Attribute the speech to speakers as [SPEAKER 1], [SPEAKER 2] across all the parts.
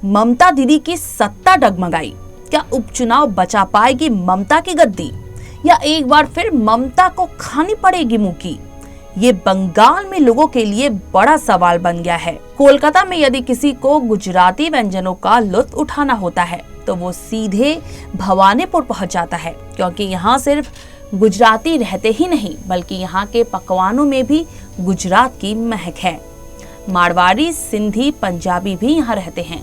[SPEAKER 1] ममता दीदी की सत्ता डगमगाई? क्या उपचुनाव बचा पाएगी ममता की गद्दी, या एक बार फिर ममता को खानी पड़ेगी मुंह? ये बंगाल में लोगों के लिए बड़ा सवाल बन गया है। कोलकाता में यदि किसी को गुजराती व्यंजनों का लुत्फ उठाना होता है तो वो सीधे भवानीपुर पहुंच जाता है, क्योंकि यहाँ सिर्फ गुजराती रहते ही नहीं बल्कि यहाँ के पकवानों में भी गुजरात की महक है। मारवाड़ी, सिंधी, पंजाबी भी यहाँ रहते हैं,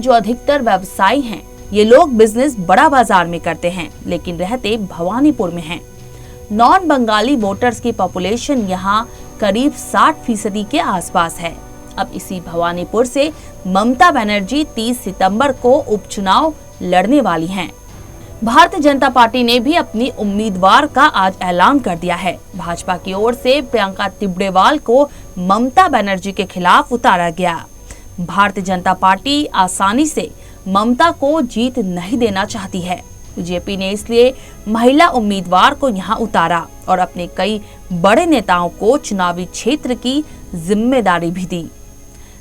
[SPEAKER 1] जो अधिकतर व्यवसायी हैं। ये लोग बिजनेस बड़ा बाजार में करते हैं, लेकिन रहते भवानीपुर में हैं। नॉन बंगाली वोटर्स की पॉपुलेशन यहाँ करीब 60% के आसपास है। अब इसी भवानीपुर से ममता बनर्जी 30 सितंबर को उपचुनाव लड़ने वाली हैं। भारतीय जनता पार्टी ने भी अपनी उम्मीदवार का आज ऐलान कर दिया है। भाजपा की ओर से प्रियंका तिब्रेवाल को ममता बनर्जी के खिलाफ उतारा गया। भारतीय जनता पार्टी आसानी से ममता को जीत नहीं देना चाहती है। बीजेपी ने इसलिए महिला उम्मीदवार को यहां उतारा और अपने कई बड़े नेताओं को चुनावी क्षेत्र की जिम्मेदारी भी दी।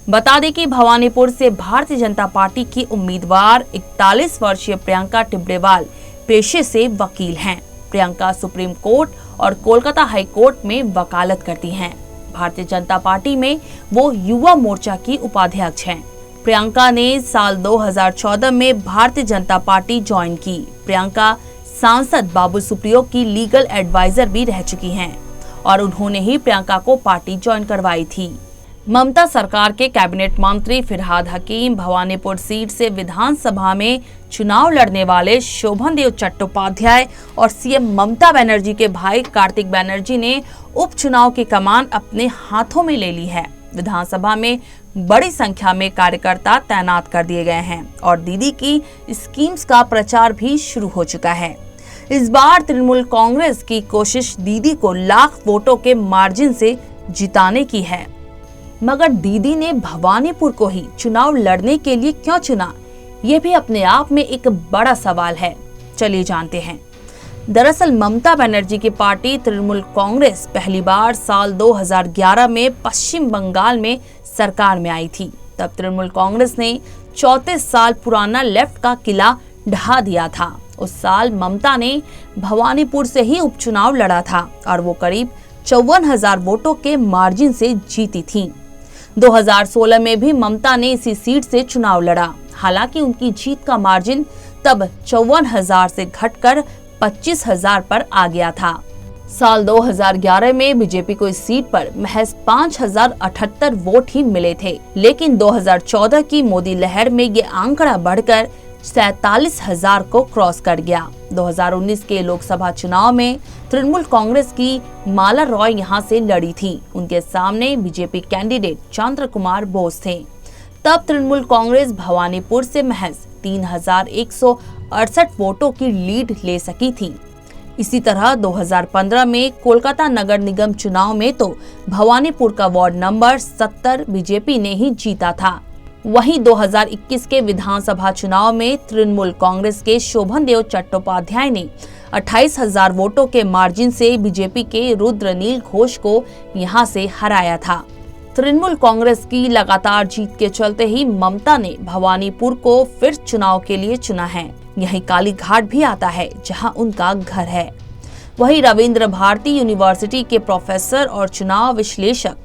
[SPEAKER 1] बता दें कि भवानीपुर से भारतीय जनता पार्टी की उम्मीदवार 41 वर्षीय प्रियंका तिब्रेवाल पेशे से वकील हैं। प्रियंका सुप्रीम कोर्ट और कोलकाता हाई कोर्ट में वकालत करती हैं। भारतीय जनता पार्टी में वो युवा मोर्चा की उपाध्यक्ष हैं। प्रियंका ने साल 2014 में भारतीय जनता पार्टी ज्वाइन की। प्रियंका सांसद बाबुल सुप्रियो की लीगल एडवाइजर भी रह चुकी हैं और उन्होंने ही प्रियंका को पार्टी ज्वाइन करवाई थी। ममता सरकार के कैबिनेट मंत्री फिरहाद हकीम भवानीपुर सीट से विधानसभा में चुनाव लड़ने वाले शोभनदेव चट्टोपाध्याय और सीएम ममता बनर्जी के भाई कार्तिक बनर्जी ने उपचुनाव की कमान अपने हाथों में ले ली है। विधानसभा में बड़ी संख्या में कार्यकर्ता तैनात कर दिए गए हैं और दीदी की स्कीम्स का प्रचार भी शुरू हो चुका है। इस बार तृणमूल कांग्रेस की कोशिश दीदी को लाख वोटों के मार्जिन से जिताने की है, मगर दीदी ने भवानीपुर को ही चुनाव लड़ने के लिए क्यों चुना, ये भी अपने आप में एक बड़ा सवाल है। चलिए जानते हैं। दरअसल ममता बनर्जी की पार्टी तृणमूल कांग्रेस पहली बार साल 2011 में पश्चिम बंगाल में सरकार में आई थी। तब तृणमूल कांग्रेस ने 34 साल पुराना लेफ्ट का किला ढहा दिया था। उस साल ममता ने भवानीपुर से ही उपचुनाव लड़ा था और वो करीब 54,000 वोटों के मार्जिन से जीती थी। 2016 में भी ममता ने इसी सीट से चुनाव लड़ा। हालांकि उनकी जीत का मार्जिन तब 54,000 से घटकर 25,000 पर आ गया था। साल 2011 में बीजेपी को इस सीट पर महज 5,078 वोट ही मिले थे, लेकिन 2014 की मोदी लहर में ये आंकड़ा बढ़कर 47,000 को क्रॉस कर गया। 2019 के लोकसभा चुनाव में तृणमूल कांग्रेस की माला रॉय यहां से लड़ी थी। उनके सामने बीजेपी कैंडिडेट चंद्र कुमार बोस थे। तब तृणमूल कांग्रेस भवानीपुर से महज 3,168 वोटों की लीड ले सकी थी। इसी तरह 2015 में कोलकाता नगर निगम चुनाव में तो भवानीपुर का वार्ड नंबर 70 बीजेपी ने ही जीता था। वहीं 2021 के विधानसभा चुनाव में तृणमूल कांग्रेस के शोभनदेव चट्टोपाध्याय ने 28,000 वोटों के मार्जिन से बीजेपी के रुद्रनील घोष को यहां से हराया था। तृणमूल कांग्रेस की लगातार जीत के चलते ही ममता ने भवानीपुर को फिर चुनाव के लिए चुना है। यहीं कालीघाट भी आता है, जहां उनका घर है। वहीं रविंद्र भारती यूनिवर्सिटी के प्रोफेसर और चुनाव विश्लेषक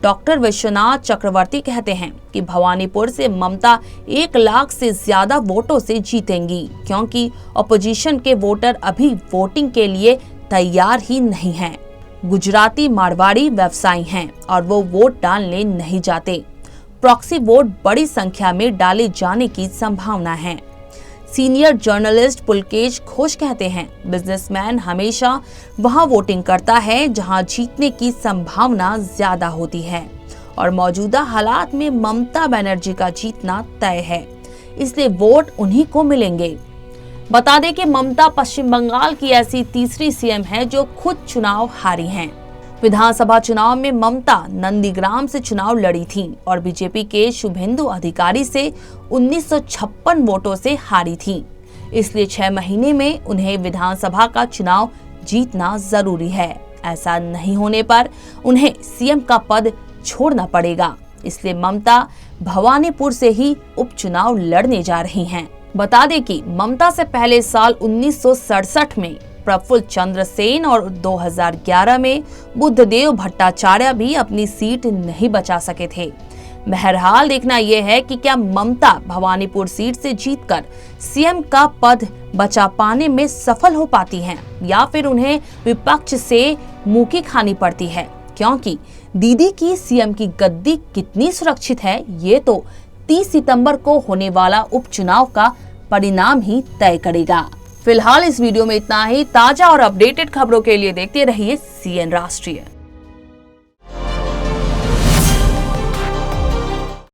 [SPEAKER 1] डॉक्टर विश्वनाथ चक्रवर्ती कहते हैं कि भवानीपुर से ममता 1 लाख से ज्यादा वोटों से जीतेंगी, क्योंकि अपोजिशन के वोटर अभी वोटिंग के लिए तैयार ही नहीं हैं। गुजराती मारवाड़ी व्यवसायी हैं और वो वोट डालने नहीं जाते। प्रॉक्सी वोट बड़ी संख्या में डाले जाने की संभावना है। सीनियर जर्नलिस्ट पुलकेश घोष कहते हैं, बिजनेसमैन हमेशा वहां वोटिंग करता है जहां जीतने की संभावना ज्यादा होती है और मौजूदा हालात में ममता बनर्जी का जीतना तय है, इसलिए वोट उन्हीं को मिलेंगे। बता दें कि ममता पश्चिम बंगाल की ऐसी तीसरी सीएम है जो खुद चुनाव हारी हैं। विधानसभा चुनाव में ममता नंदीग्राम से चुनाव लड़ी थी और बीजेपी के शुभेंदु अधिकारी से 1956 वोटों से हारी थी। इसलिए 6 महीने में उन्हें विधानसभा का चुनाव जीतना जरूरी है। ऐसा नहीं होने पर उन्हें सीएम का पद छोड़ना पड़ेगा। इसलिए ममता भवानीपुर से ही उपचुनाव लड़ने जा रही हैं। बता दें कि ममता से पहले साल 1967 में प्रफुल्ल चंद्र सेन और 2011 में बुद्धदेव भट्टाचार्य भी अपनी सीट नहीं बचा सके थे। बहरहाल देखना यह है कि क्या ममता भवानीपुर सीट से जीतकर सीएम का पद बचा पाने में सफल हो पाती हैं या फिर उन्हें विपक्ष से मुंह खानी पड़ती है, क्योंकि दीदी की सीएम की गद्दी कितनी सुरक्षित है ये तो 30 सितंबर को होने वाला उपचुनाव का परिणाम ही तय करेगा। फिलहाल इस वीडियो में इतना ही। ताजा और अपडेटेड खबरों के लिए देखते रहिए CN राष्ट्रीय।